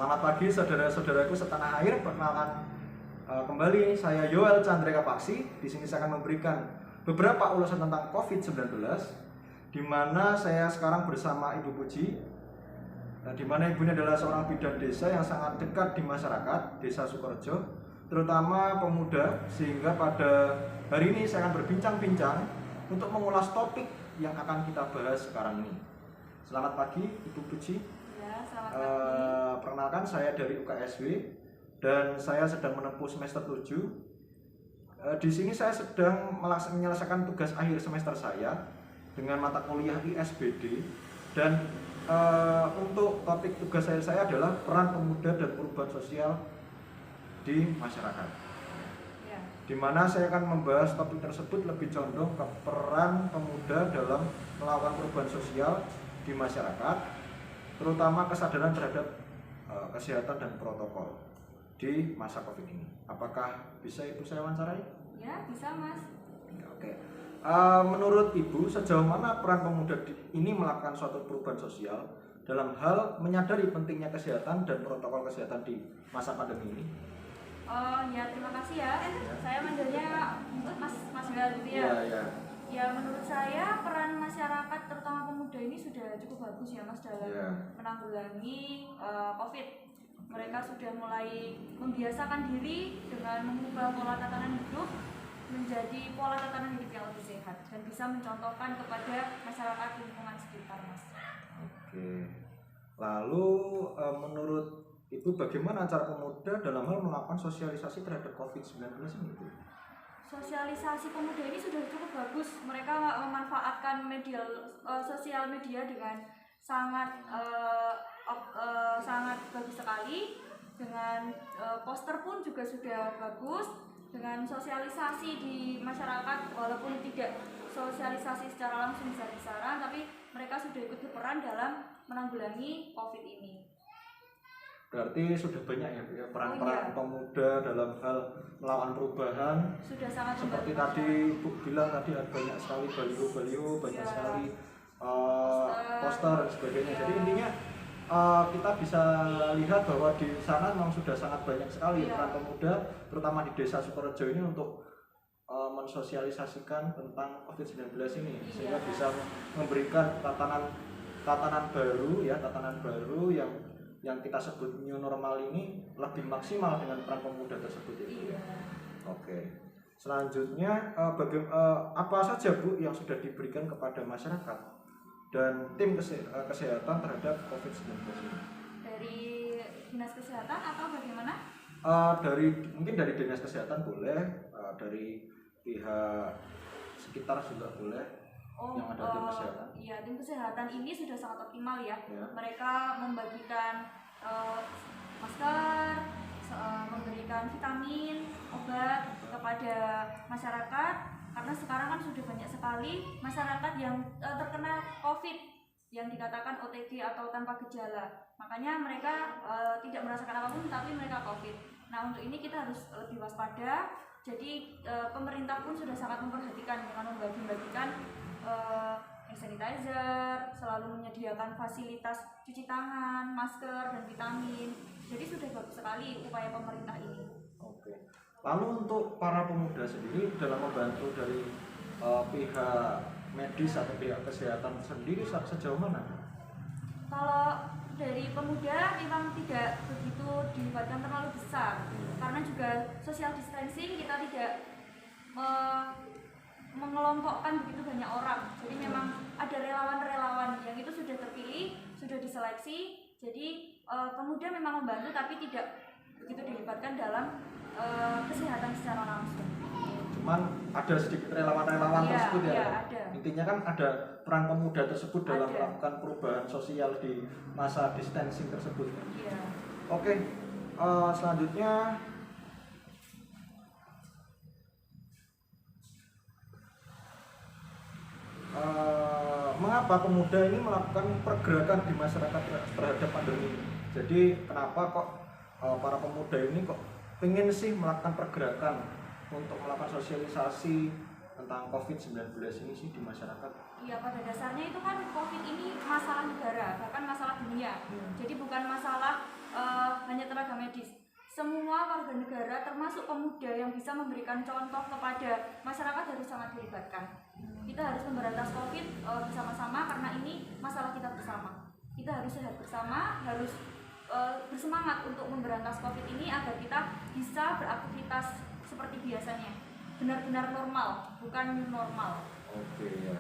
Selamat pagi saudara-saudaraku setanah air. Perkenalkan kembali saya Yoel Chandrika Paksi. Di sini saya akan memberikan beberapa ulasan tentang COVID-19, di mana saya sekarang bersama Ibu Puji, di mana Ibu ini adalah seorang bidan desa yang sangat dekat di masyarakat Desa Sukorejo, terutama pemuda, sehingga pada hari ini saya akan berbincang-bincang untuk mengulas topik yang akan kita bahas sekarang ini. Selamat pagi Ibu Puji. Ya, selamat pagi. Perkenalkan, saya dari UKSW dan saya sedang menempuh semester 7. Di sini saya sedang menyelesaikan tugas akhir semester saya dengan mata kuliah ISBD, dan untuk topik tugas saya adalah peran pemuda dan perubahan sosial di masyarakat. Ya. Di mana saya akan membahas topik tersebut lebih condong ke peran pemuda dalam melakukan perubahan sosial di masyarakat, terutama kesadaran terhadap kesehatan dan protokol di masa COVID ini. Apakah bisa Ibu saya wawancarai? Ya, bisa Mas. Oke. Menurut Ibu, sejauh mana peran pemuda ini melakukan suatu perubahan sosial dalam hal menyadari pentingnya kesehatan dan protokol kesehatan di masa pandemi ini? Ya, terima kasih ya. Saya manggilnya Mas Yoel gitu ya. Ya. Ya, menurut saya peran masyarakat terutama pemuda ini sudah cukup bagus ya Mas dalam menanggulangi COVID. Mereka sudah mulai membiasakan diri dengan mengubah pola tatanan hidup menjadi pola tatanan hidup yang lebih sehat dan bisa mencontohkan kepada masyarakat lingkungan sekitar, Mas. Oke. Lalu menurut Ibu, bagaimana cara pemuda dalam hal melakukan sosialisasi terhadap COVID-19 ini? Sosialisasi pemuda ini sudah cukup bagus. Mereka memanfaatkan sosial media dengan sangat bagus sekali. Dengan poster pun juga sudah bagus. Dengan sosialisasi di masyarakat, walaupun tidak sosialisasi secara langsung besar-besaran, tapi mereka sudah ikut berperan dalam menanggulangi COVID ini. Berarti sudah banyak ya peran-peran pemuda dalam hal melawan perubahan. Sudah sangat seperti tadi Bu bilang, tadi ada banyak sekali baliho-baliho, banyak sekali poster dan sebagainya. Jadi intinya kita bisa lihat bahwa di sana memang sudah sangat banyak sekali peran pemuda, terutama di Desa Sukorejo ini, untuk mensosialisasikan tentang COVID-19 ini, sehingga bisa memberikan tatanan baru yang kita sebut new normal ini lebih maksimal dengan peran pemuda tersebut itu. Oke. Selanjutnya apa saja Bu yang sudah diberikan kepada masyarakat dan tim kesehatan terhadap COVID-19 ini? Dari Dinas Kesehatan atau bagaimana? Mungkin dari Dinas Kesehatan boleh, dari pihak sekitar juga boleh. Yang ada tim kesehatan. Iya, tim kesehatan ini sudah sangat optimal ya. Mereka membagikan masker, memberikan vitamin, obat kepada masyarakat, karena sekarang kan sudah banyak sekali masyarakat yang terkena COVID yang dikatakan OTG atau tanpa gejala. Makanya mereka tidak merasakan apapun tapi mereka COVID. Nah, untuk ini kita harus lebih waspada. Jadi pemerintah pun sudah sangat memperhatikan dengan membagikan hand sanitizer, selalu menyediakan fasilitas cuci tangan, masker, dan vitamin. Jadi sudah bagus sekali upaya pemerintah ini. Oke. Lalu untuk para pemuda sendiri dalam membantu dari pihak medis atau pihak kesehatan sendiri sejauh mana? Kalau dari pemuda memang tidak begitu dilibatkan terlalu besar, karena juga social distancing, kita tidak mengelompokkan begitu banyak orang. Jadi memang ada relawan-relawan yang itu sudah terpilih, sudah diseleksi. Jadi pemuda memang membantu tapi tidak begitu dilibatkan dalam kesehatan secara langsung. Cuman ada sedikit relawan-relawan tersebut ya. Ada. Intinya kan ada peran pemuda tersebut dalam melakukan perubahan sosial di masa distancing tersebut. Iya. Oke. Selanjutnya mengapa pemuda ini melakukan pergerakan di masyarakat terhadap pandemi ini? Jadi kenapa kok para pemuda ini kok pengen sih melakukan pergerakan untuk melakukan sosialisasi tentang COVID-19 ini sih di masyarakat? Iya, pada dasarnya itu kan COVID ini masalah negara, bahkan masalah dunia. Jadi bukan masalah hanya tenaga medis. Semua warga negara termasuk pemuda yang bisa memberikan contoh kepada masyarakat harus sangat dilibatkan. Kita harus memberantas COVID bersama-sama karena ini masalah kita bersama. Kita harus sehat bersama, harus bersemangat untuk memberantas COVID ini agar kita bisa beraktivitas seperti biasanya. Benar-benar normal, bukan new normal. Oke ya.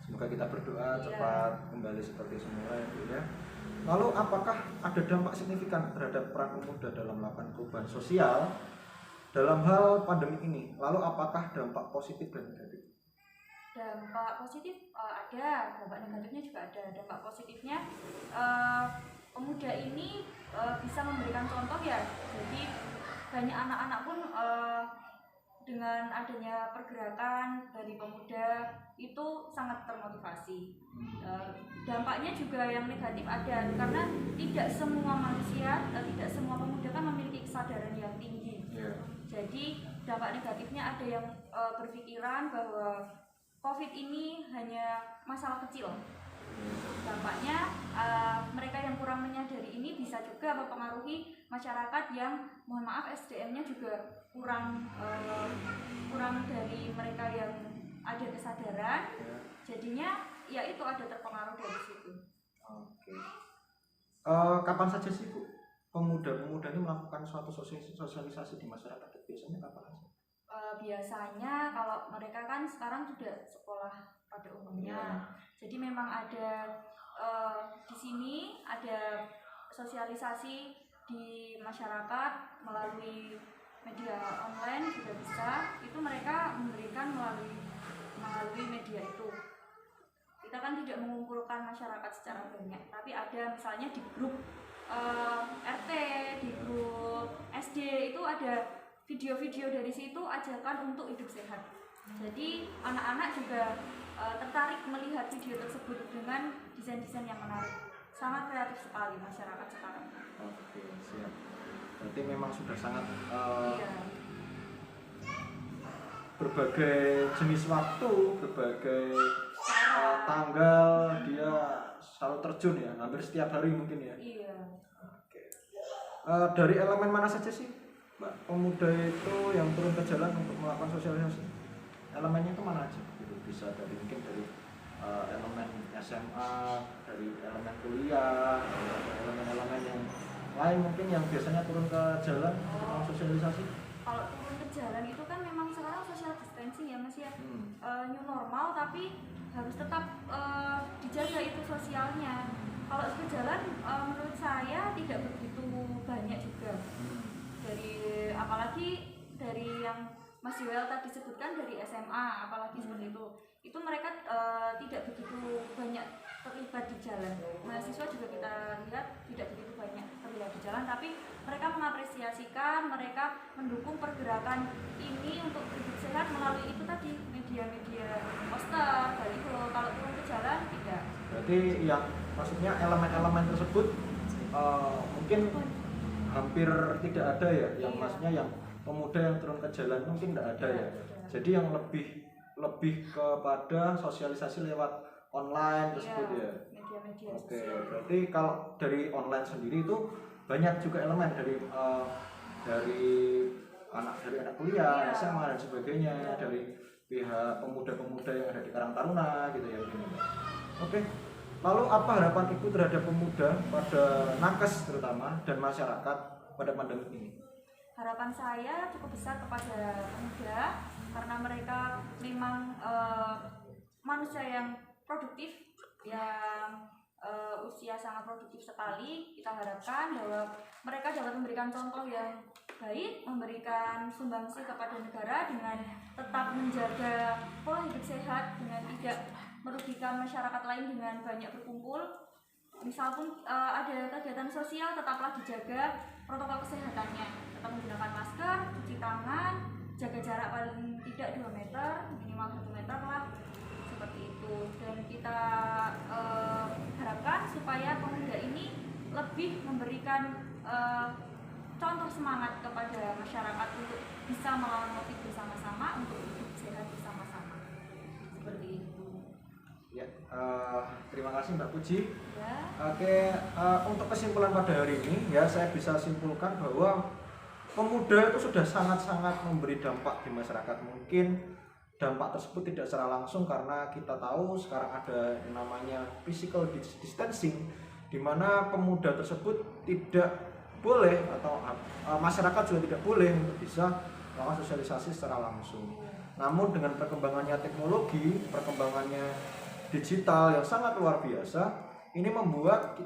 Semoga kita berdoa Iya. cepat kembali seperti semula ya Bu ya. Lalu apakah ada dampak signifikan terhadap peran pemuda dalam melakukan perubahan sosial dalam hal pandemi ini? Lalu apakah dampak positif dan negatif? Dampak positif ada, dampak negatifnya juga ada. Dampak positifnya pemuda ini bisa memberikan contoh ya. Jadi banyak anak-anak pun dengan adanya pergerakan dari pemuda itu sangat termotivasi. Dampaknya juga yang negatif ada karena tidak semua manusia, tidak semua pemuda kan memiliki kesadaran yang tinggi. Jadi dampak negatifnya ada yang berpikiran bahwa COVID ini hanya masalah kecil. Dampaknya mereka yang kurang menyadari ini bisa juga mempengaruhi masyarakat yang mohon maaf SDM-nya juga kurang dari mereka yang ada kesadaran. Jadinya ya itu ada terpengaruh dari situ. Oke. Kapan saja sih Bu pemuda-pemuda ini melakukan suatu sosialisasi di masyarakat? Biasanya kapan aja? Biasanya kalau mereka kan sekarang sudah sekolah pada umumnya. Jadi memang ada di sini ada sosialisasi di masyarakat melalui media online juga bisa. Itu mereka memberikan melalui media itu. Kita kan tidak mengumpulkan masyarakat secara banyak, tapi ada misalnya di grup RT, di grup SD itu ada video-video dari situ ajakan untuk hidup sehat. Jadi anak-anak juga tertarik melihat video tersebut dengan desain-desain yang menarik. Sangat kreatif sekali masyarakat sekarang. Oke, siap. Berarti memang sudah sangat Iya. berbagai jenis waktu, berbagai tanggal dia selalu terjun ya, hampir setiap hari mungkin ya. Iya. Oke. Dari elemen mana saja sih Mbak pemuda itu yang turun ke jalan untuk melakukan sosialisasi? Elemennya itu mana aja? Gitu. Bisa dari mungkin dari elemen SMA, dari elemen kuliah, atau elemen-elemen yang lain mungkin yang biasanya turun ke jalan untuk melakukan sosialisasi. Kalau turun ke jalan itu kan memang sekarang social distancing ya Mas ya. New normal tapi harus tetap dijaga itu sosialnya. Kalau ke jalan menurut saya tidak begitu banyak juga. Apalagi dari yang Mas Yoel tadi sebutkan dari SMA, apalagi seperti itu mereka tidak begitu banyak terlibat di jalan. Mahasiswa juga kita lihat tidak begitu banyak terlibat di jalan, tapi mereka mengapresiasikan, mereka mendukung pergerakan ini untuk hidup sehat melalui itu tadi media-media poster, baliho. Kalau turun ke jalan tidak. Berarti yang maksudnya elemen-elemen tersebut mungkin hampir tidak ada ya, yang maksudnya yang pemuda yang turun ke jalan mungkin tidak ada ya. Jadi yang lebih kepada sosialisasi lewat online tersebut ya. Media-media. Oke, berarti kalau dari online sendiri itu banyak juga elemen dari anak kuliah, SMA dan sebagainya, dari pihak pemuda-pemuda yang ada di Karang Taruna gitu ya. Oke. Lalu apa harapan Ibu terhadap pemuda pada nakes terutama dan masyarakat pada pandemi ini? Harapan saya cukup besar kepada pemuda karena mereka memang manusia yang produktif, yang usia sangat produktif sekali. Kita harapkan bahwa mereka dapat memberikan contoh yang baik, memberikan sumbangsi kepada negara dengan tetap menjaga pola hidup sehat, dengan tidak merugikan masyarakat lain dengan banyak berkumpul. Misal pun ada kegiatan sosial, tetaplah dijaga protokol kesehatannya, tetap menggunakan masker, cuci tangan, jaga jarak paling tidak 2 meter, minimal 1 meter lah, seperti itu. Dan kita harapkan supaya pemuda ini lebih memberikan contoh semangat kepada masyarakat untuk bisa melawan COVID bersama-sama, untuk hidup sehat bersama-sama. Ya, terima kasih Mbak Puji. Ya. Oke, untuk kesimpulan pada hari ini ya saya bisa simpulkan bahwa pemuda itu sudah sangat-sangat memberi dampak di masyarakat. Mungkin dampak tersebut tidak secara langsung karena kita tahu sekarang ada yang namanya physical distancing, di mana pemuda tersebut tidak boleh atau masyarakat juga tidak boleh untuk bisa melakukan sosialisasi secara langsung. Namun dengan perkembangannya teknologi, perkembangannya digital yang sangat luar biasa, ini membuat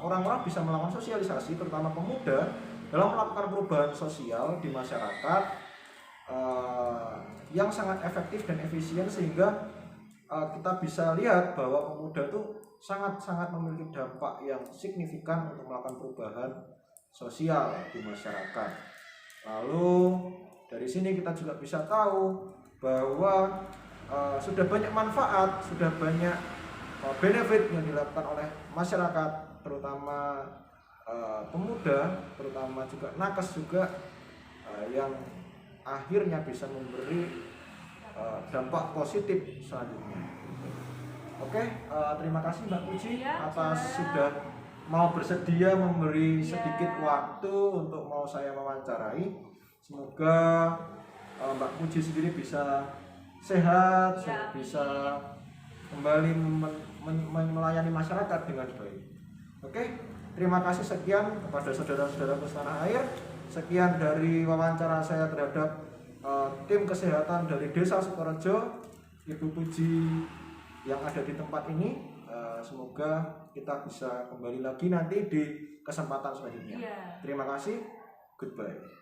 orang-orang bisa melakukan sosialisasi, terutama pemuda, dalam melakukan perubahan sosial di masyarakat yang sangat efektif dan efisien, sehingga kita bisa lihat bahwa pemuda itu sangat-sangat memiliki dampak yang signifikan untuk melakukan perubahan sosial di masyarakat. Lalu dari sini kita juga bisa tahu bahwa sudah banyak manfaat, sudah banyak benefit yang dilakukan oleh masyarakat, terutama pemuda, terutama juga nakes juga yang akhirnya bisa memberi dampak positif selanjutnya. Oke, terima kasih Mbak Puji atas sudah mau bersedia memberi sedikit waktu untuk mau saya wawancarai. Semoga Mbak Puji sendiri bisa sehat, bisa kembali melayani masyarakat dengan baik. Oke, terima kasih sekian kepada saudara-saudaraku setanah air. Sekian dari wawancara saya terhadap tim kesehatan dari Desa Sukorejo, Ibu Puji yang ada di tempat ini. Semoga kita bisa kembali lagi nanti di kesempatan selanjutnya. Terima kasih, goodbye.